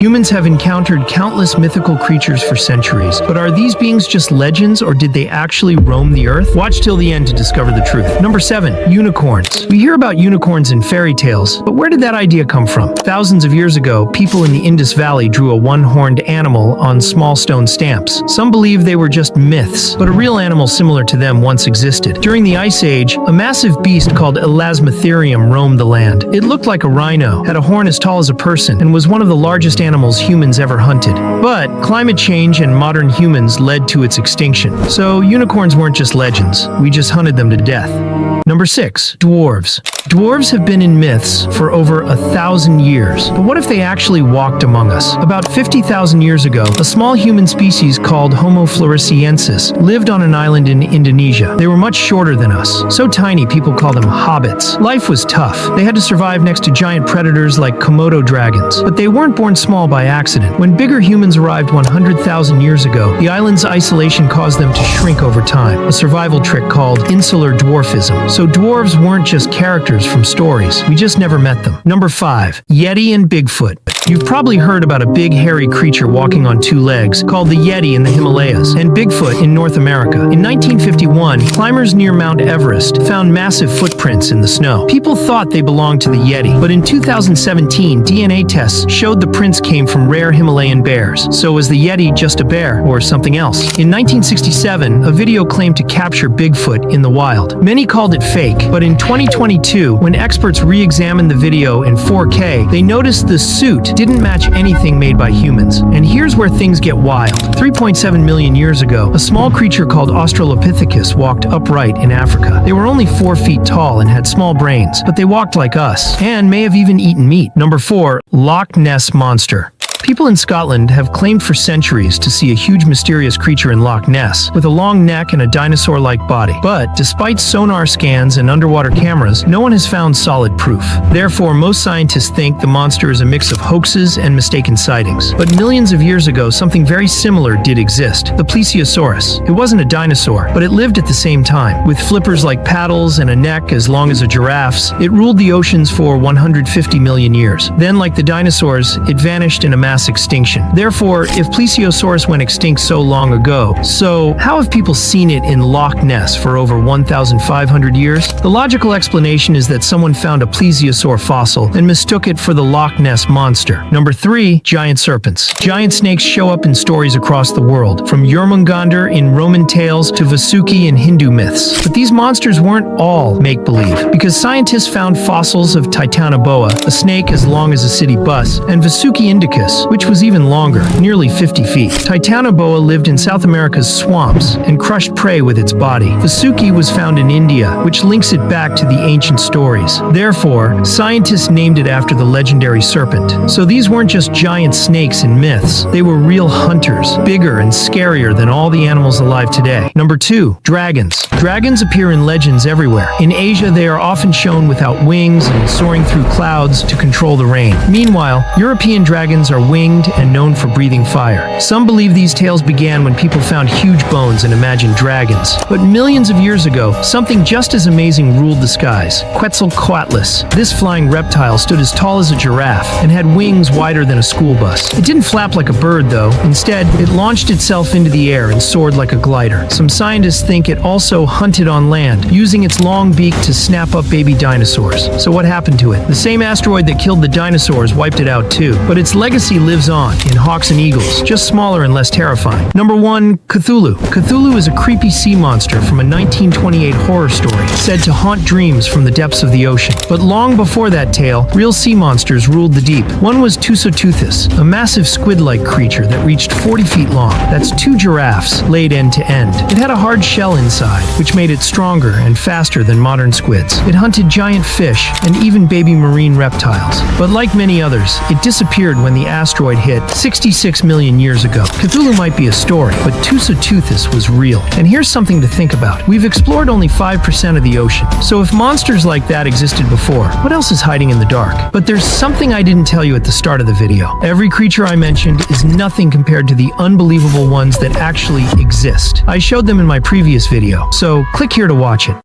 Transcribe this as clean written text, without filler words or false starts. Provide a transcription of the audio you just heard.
Humans have encountered countless mythical creatures for centuries, but are these beings just legends or did they actually roam the earth? Watch till the end to discover the truth. Number 7. Unicorns. We hear about unicorns in fairy tales, but where did that idea come from? Thousands of years ago, people in the Indus Valley drew a one-horned animal on small stone stamps. Some believe they were just myths, but a real animal similar to them once existed. During the Ice Age, a massive beast called Elasmotherium roamed the land. It looked like a rhino, had a horn as tall as a person, and was one of the largest animals humans ever hunted. But climate change and modern humans led to its extinction. So unicorns weren't just legends, we just hunted them to death. Number 6. Dwarves. Dwarves have been in myths for over 1,000 years. But what if they actually walked among us? About 50,000 years ago, a small human species called Homo floresiensis lived on an island in Indonesia. They were much shorter than us. So tiny, people call them hobbits. Life was tough. They had to survive next to giant predators like Komodo dragons. But they weren't born small by accident. When bigger humans arrived 100,000 years ago, the island's isolation caused them to shrink over time, a survival trick called insular dwarfism. So dwarves weren't just characters from stories, we just never met them. Number 5. Yeti and Bigfoot. You've probably heard about a big hairy creature walking on 2 legs called the Yeti in the Himalayas and Bigfoot in North America. In 1951, climbers near Mount Everest found massive footprints in the snow. People thought they belonged to the Yeti, but in 2017, DNA tests showed the prints came from rare Himalayan bears. So was the Yeti just a bear or something else? In 1967, a video claimed to capture Bigfoot in the wild. Many called it fake, but in 2022, when experts re-examined the video in 4K, they noticed the suit didn't match anything made by humans. And here's where things get wild. 3.7 million years ago, a small creature called Australopithecus walked upright in Africa. They were only 4 feet tall and had small brains, but they walked like us, and may have even eaten meat. Number 4. Loch Ness Monster. People in Scotland have claimed for centuries to see a huge mysterious creature in Loch Ness with a long neck and a dinosaur-like body. But despite sonar scans and underwater cameras, no one has found solid proof. Therefore, most scientists think the monster is a mix of hoaxes and mistaken sightings. But millions of years ago, something very similar did exist, the Plesiosaurus. It wasn't a dinosaur, but it lived at the same time. With flippers like paddles and a neck as long as a giraffe's, it ruled the oceans for 150 million years. Then, like the dinosaurs, it vanished in a mass extinction. Therefore, if Plesiosaurus went extinct so long ago, so how have people seen it in Loch Ness for over 1,500 years? The logical explanation is that someone found a plesiosaur fossil and mistook it for the Loch Ness monster. Number 3. Giant serpents. Giant snakes show up in stories across the world, from Jormungandr in Roman tales to Vasuki in Hindu myths. But these monsters weren't all make-believe, because scientists found fossils of Titanoboa, a snake as long as a city bus, and Vasuki indicus, which was even longer, nearly 50 feet. Titanoboa lived in South America's swamps and crushed prey with its body. Vasuki was found in India, which links it back to the ancient stories. Therefore, scientists named it after the legendary serpent. So these weren't just giant snakes in myths, they were real hunters, bigger and scarier than all the animals alive today. Number 2. Dragons. Dragons appear in legends everywhere. In Asia, they are often shown without wings and soaring through clouds to control the rain. Meanwhile, European dragons are winged and known for breathing fire. Some believe these tales began when people found huge bones and imagined dragons. But millions of years ago, something just as amazing ruled the skies. Quetzalcoatlus. This flying reptile stood as tall as a giraffe and had wings wider than a school bus. It didn't flap like a bird, though. Instead, it launched itself into the air and soared like a glider. Some scientists think it also hunted on land, using its long beak to snap up baby dinosaurs. So what happened to it? The same asteroid that killed the dinosaurs wiped it out too. But its legacy lives on in hawks and eagles, just smaller and less terrifying. Number 1. Cthulhu. Cthulhu is a creepy sea monster from a 1928 horror story said to haunt dreams from the depths of the ocean. But long before that tale, real sea monsters ruled the deep. One was Tusoteuthis, a massive squid-like creature that reached 40 feet long. That's 2 giraffes laid end to end. It had a hard shell inside, which made it stronger and faster than modern squids. It hunted giant fish and even baby marine reptiles. But like many others, it disappeared when the asteroid hit 66 million years ago. Cthulhu might be a story, but Tusoteuthis was real. And here's something to think about. We've explored only 5% of the ocean. So if monsters like that existed before, what else is hiding in the dark? But there's something I didn't tell you at the start of the video. Every creature I mentioned is nothing compared to the unbelievable ones that actually exist. I showed them in my previous video, so click here to watch it.